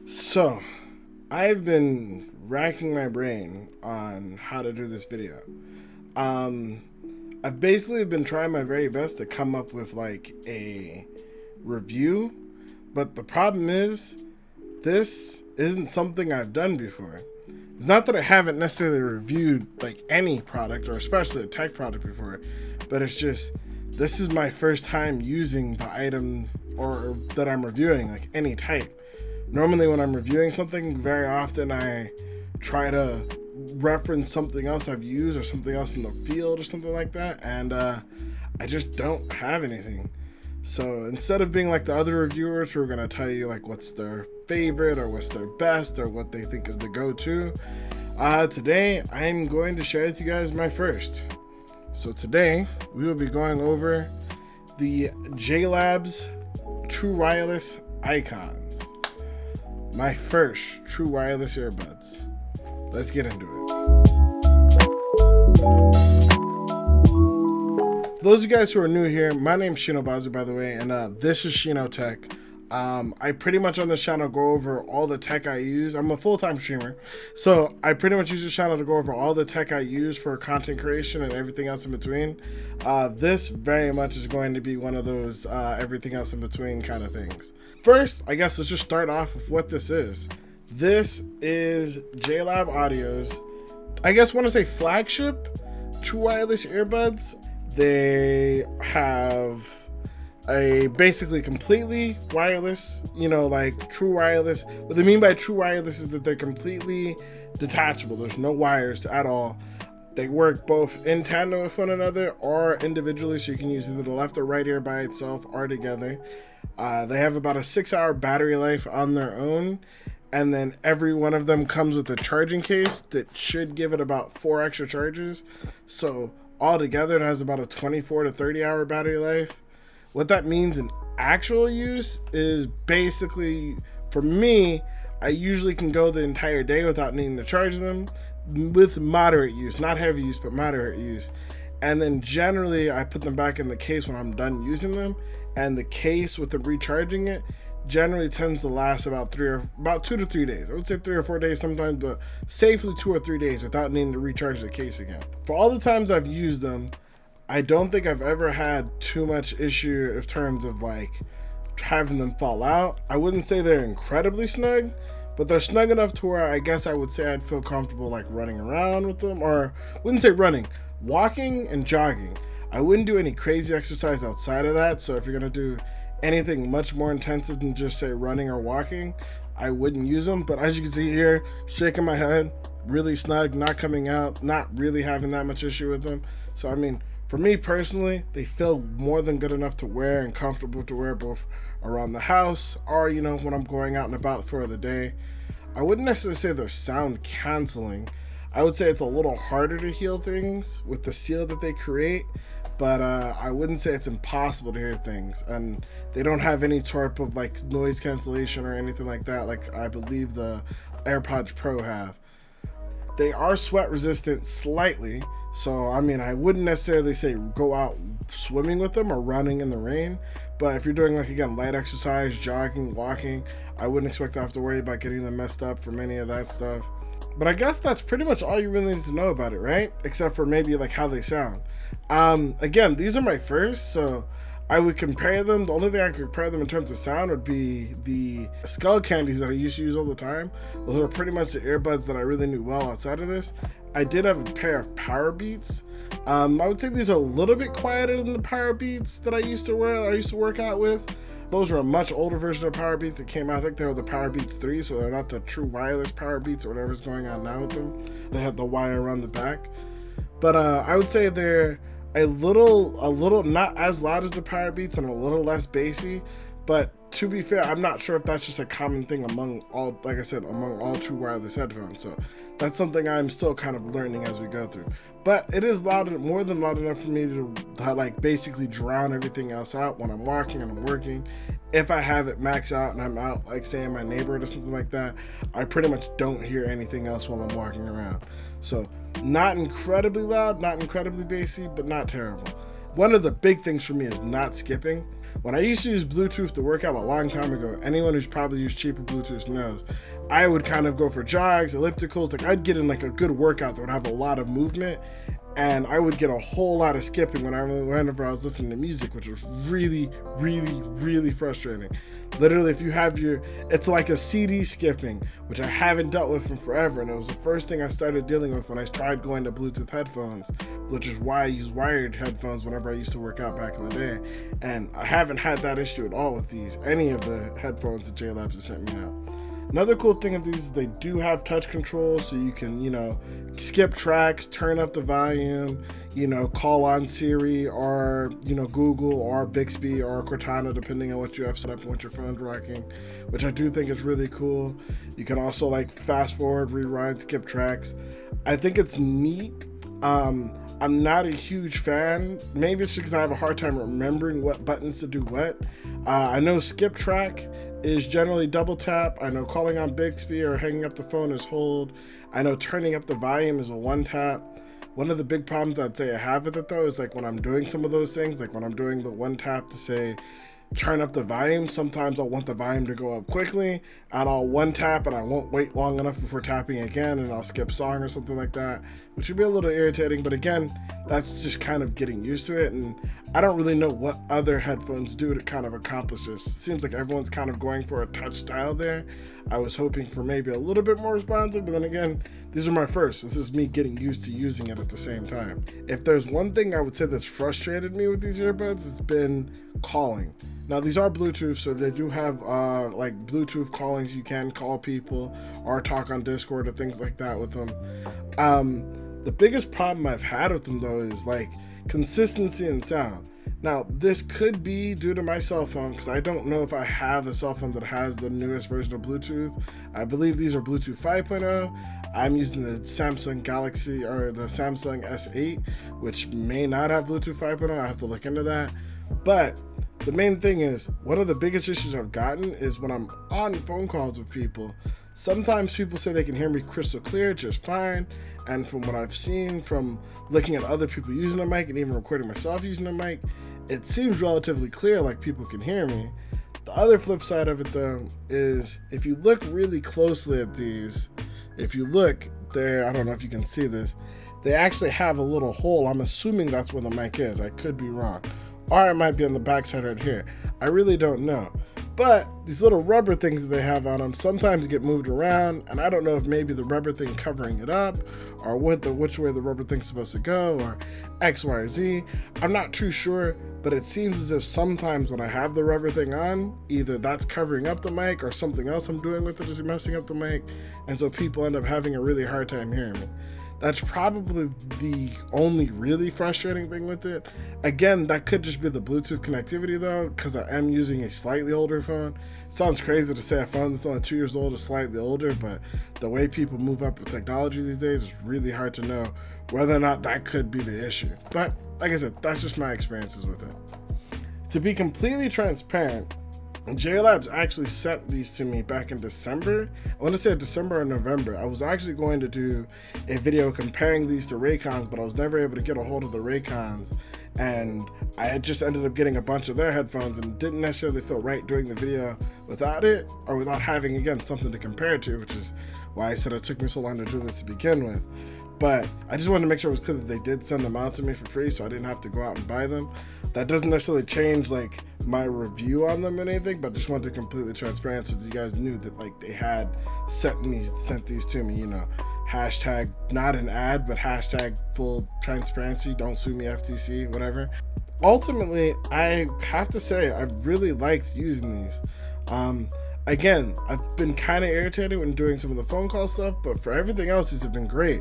So, I've been racking my brain on how to do this video. I've basically been trying my very best to come up with like a review, but the problem is this isn't something I've done before. It's not that I haven't necessarily reviewed like any product or especially a tech product before, but it's just this is my first time using the item or that I'm reviewing, like any type. Normally when I'm reviewing something, very often I try to reference something else I've used or something else in the field or something like that, and I just don't have anything. So instead of being like the other reviewers who are going to tell you like what's their favorite or what's their best or what they think is the go-to, today I'm going to share with you guys my first. So today we will be going over the JLabs True Wireless Icons. My first true wireless earbuds. Let's get into it. For those of you guys who are new here, my name's ShinoTech, by the way, and this is ShinoTech. I pretty much on this channel go over all the tech I use. I'm a full-time streamer, so I pretty much use this channel to go over all the tech I use for content creation and everything else in between. This very much is going to be one of those everything else in between kind of things. First, I guess let's just start off with what this is. This is JLab Audio's, I guess want to say flagship true wireless earbuds. They have a basically completely wireless, like true wireless. What they mean by true wireless is that they're completely detachable. There's no wires at all. They work both in tandem with one another or individually, so you can use either the left or right ear by itself or together. They have about a 6-hour battery life on their own, and then every one of them comes with a charging case that should give it about 4 extra charges. So altogether, it has about a 24 to 30-hour battery life. What that means in actual use is basically, for me, I usually can go the entire day without needing to charge them with moderate use, not heavy use, but moderate use. And then generally I put them back in the case when I'm done using them, and the case with them recharging it generally tends to last about 2 to 3 days. I would say 3 or 4 days sometimes, but safely 2 or 3 days without needing to recharge the case again. For all the times I've used them, I don't think I've ever had too much issue in terms of like having them fall out. I wouldn't say they're incredibly snug, but they're snug enough to where I guess I would say I'd feel comfortable like running around with them, or wouldn't say running, walking and jogging. I wouldn't do any crazy exercise outside of that. So if you're gonna do anything much more intensive than just say running or walking, I wouldn't use them. But as you can see here, shaking my head, really snug, not coming out, not really having that much issue with them. So I mean, for me personally, they feel more than good enough to wear and comfortable to wear both around the house or, when I'm going out and about for the day. I wouldn't necessarily say they're sound canceling. I would say it's a little harder to hear things with the seal that they create, but I wouldn't say it's impossible to hear things. And they don't have any type of like noise cancellation or anything like that, like I believe the AirPods Pro have. They are sweat resistant slightly. So, I mean, I wouldn't necessarily say go out swimming with them or running in the rain. But if you're doing, like, again, light exercise, jogging, walking, I wouldn't expect to have to worry about getting them messed up from any of that stuff. But I guess that's pretty much all you really need to know about it, right? Except for maybe, like, how they sound. Again, these are my first, so I would compare them. The only thing I could compare them in terms of sound would be the skull candies that I used to use all the time. Those are pretty much the earbuds that I really knew well outside of this. I did have a pair of Power Beats. I would say these are a little bit quieter than the Power Beats that I used to work out with. Those are a much older version of Power Beats that came out. I think they were the Power Beats 3, so they're not the true wireless Power Beats or whatever's going on now with them. They had the wire around the back. But I would say they're a little not as loud as the Power Beats and a little less bassy. But to be fair, I'm not sure if that's just a common thing among all, like I said, among all true wireless headphones. So that's something I'm still kind of learning as we go through. But it is more than loud enough for me to like basically drown everything else out when I'm walking and I'm working. If I have it max out and I'm out, like say in my neighborhood or something like that, I pretty much don't hear anything else while I'm walking around. So not incredibly loud, not incredibly bassy, but not terrible. One of the big things for me is not skipping. when I used to use Bluetooth to work out a long time ago, anyone who's probably used cheaper Bluetooth knows, I would kind of go for jogs, ellipticals. Like I'd get in like a good workout that would have a lot of movement, and I would get a whole lot of skipping whenever I was listening to music, which was really, really, really frustrating. Literally, if you have it's like a CD skipping, which I haven't dealt with in forever, and it was the first thing I started dealing with when I tried going to Bluetooth headphones, which is why I use wired headphones whenever I used to work out back in the day, and I haven't had that issue at all with any of the headphones that JLabs has sent me out. Another cool thing of these is they do have touch control, so you can, skip tracks, turn up the volume, call on Siri or, Google or Bixby or Cortana, depending on what you have set up and what your phone's rocking, which I do think is really cool. You can also like fast forward, rewind, skip tracks. I think it's neat. I'm not a huge fan. Maybe it's because I have a hard time remembering what buttons to do what. I know skip track is generally double tap. I know calling on Bixby or hanging up the phone is hold. I know turning up the volume is a one tap. One of the big problems I'd say I have with it though is like when I'm doing some of those things, like when I'm doing the one tap to say turn up the volume, sometimes I'll want the volume to go up quickly and I'll one tap and I won't wait long enough before tapping again and I'll skip song or something like that, which would be a little irritating, but again, that's just kind of getting used to it, and I don't really know what other headphones do to kind of accomplish this. It seems like everyone's kind of going for a touch style there. I was hoping for maybe a little bit more responsive, but then again, these are my first. This is me getting used to using it at the same time. If there's one thing I would say that's frustrated me with these earbuds, it's been calling. Now these are Bluetooth, so they do have like Bluetooth callings. You can call people or talk on Discord or things like that with them. The biggest problem I've had with them though is like consistency in sound. Now this could be due to my cell phone, because I don't know if I have a cell phone that has the newest version of Bluetooth. I believe these are Bluetooth 5.0. I'm using the Samsung Galaxy or the Samsung S8, which may not have Bluetooth 5.0. I have to look into that. But the main thing is, one of the biggest issues I've gotten is when I'm on phone calls with people, sometimes people say they can hear me crystal clear just fine, and from what I've seen from looking at other people using a mic and even recording myself using a mic, it seems relatively clear, like people can hear me. The other flip side of it though is if you look really closely at these, if you look there, I don't know if you can see this, they actually have a little hole. I'm assuming that's where the mic is. I could be wrong. Or it might be on the backside right here. I really don't know. But these little rubber things that they have on them sometimes get moved around, and I don't know if maybe the rubber thing covering it up, or which way the rubber thing's supposed to go, or X, Y, or Z. I'm not too sure, but it seems as if sometimes when I have the rubber thing on, either that's covering up the mic or something else I'm doing with it is messing up the mic, and so people end up having a really hard time hearing me. That's probably the only really frustrating thing with it. Again, that could just be the Bluetooth connectivity though, because I am using a slightly older phone. It sounds crazy to say a phone that's only 2 years old is slightly older, but the way people move up with technology these days, it's really hard to know whether or not that could be the issue. But like I said, that's just my experiences with it. To be completely transparent, JLabs actually sent these to me back in December. I want to say December or November. I was actually going to do a video comparing these to Raycons, but I was never able to get a hold of the Raycons. And I had just ended up getting a bunch of their headphones and didn't necessarily feel right doing the video without it, or without having, again, something to compare to, which is why I said it took me so long to do this to begin with. But I just wanted to make sure it was clear that they did send them out to me for free, so I didn't have to go out and buy them. That doesn't necessarily change like my review on them or anything, but just wanted to be completely transparent so that you guys knew that like they had sent these to me, you know. Hashtag not an ad, but hashtag full transparency, don't sue me FTC, whatever. Ultimately, I have to say I've really liked using these. Again, I've been kind of irritated when doing some of the phone call stuff, but for everything else, these have been great.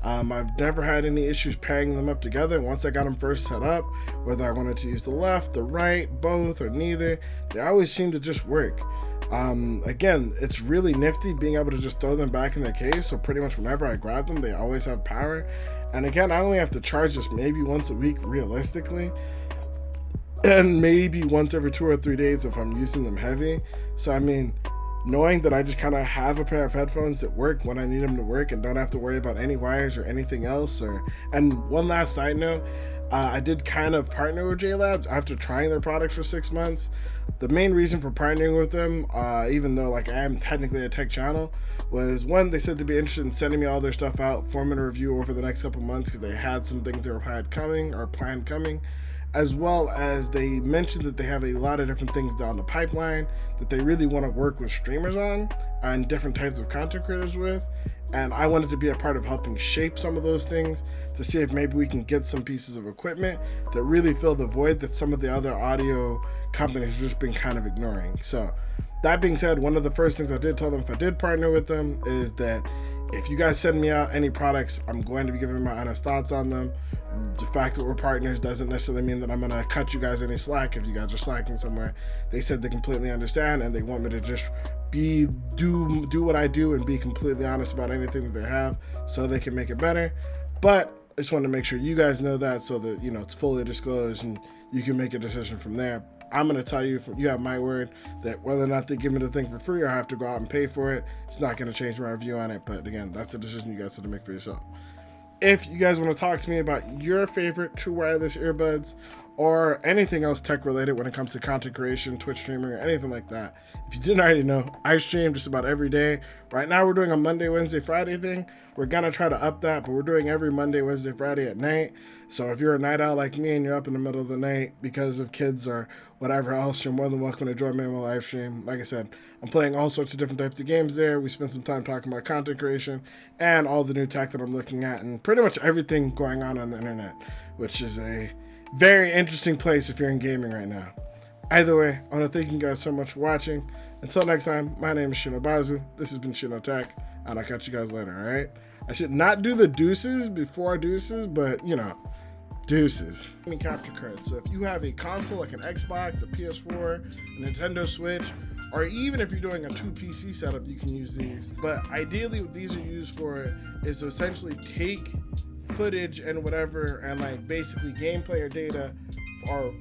I've never had any issues pairing them up together. And once I got them first set up, whether I wanted to use the left, the right, both, or neither, they always seem to just work. Again, it's really nifty being able to just throw them back in their case. So pretty much whenever I grab them, they always have power. And again, I only have to charge this maybe once a week realistically, and maybe once every 2 or 3 days if I'm using them heavy. So I mean, knowing that I just kind of have a pair of headphones that work when I need them to work and don't have to worry about any wires or anything else. And one last side note, I did kind of partner with JLabs after trying their products for 6 months. The main reason for partnering with them, even though like I am technically a tech channel, was one, they said to be interested in sending me all their stuff out, forming a review over the next couple months because they had some things they were had coming or planned coming, as well as they mentioned that they have a lot of different things down the pipeline that they really want to work with streamers on and different types of content creators with. And I wanted to be a part of helping shape some of those things to see if maybe we can get some pieces of equipment that really fill the void that some of the other audio companies have just been kind of ignoring. So that being said, one of the first things I did tell them if I did partner with them is that if you guys send me out any products, I'm going to be giving my honest thoughts on them. The fact that we're partners doesn't necessarily mean that I'm going to cut you guys any slack if you guys are slacking somewhere. They said they completely understand and they want me to just do what I do and be completely honest about anything that they have so they can make it better. But I just want to make sure you guys know that so that, you know, it's fully disclosed and you can make a decision from there. I'm going to tell you, you have my word, that whether or not they give me the thing for free or I have to go out and pay for it, it's not going to change my review on it. But again, that's a decision you guys have to make for yourself. If you guys want to talk to me about your favorite true wireless earbuds or anything else tech related when it comes to content creation, Twitch streaming, or anything like that, if you didn't already know, I stream just about every day. Right now we're doing a Monday, Wednesday, Friday thing. We're going to try to up that, but we're doing every Monday, Wednesday, Friday at night. So if you're a night owl like me and you're up in the middle of the night because of kids or whatever else, you're more than welcome to join me on my live stream. Like I said, I'm playing all sorts of different types of games there. We spend some time talking about content creation and all the new tech that I'm looking at and pretty much everything going on the internet, which is a very interesting place if you're in gaming right now. Either way, I want to thank you guys so much for watching. Until next time, my name is Shino. This has been ShinoTech, and I'll catch you guys later, all right? I should not do the deuces before deuces, but, you know, deuces. Capture cards. So if you have a console like an Xbox, a PS4, a Nintendo Switch, or even if you're doing a 2 PC setup, you can use these. But ideally what these are used for is to essentially take footage and whatever and like basically gameplay or data or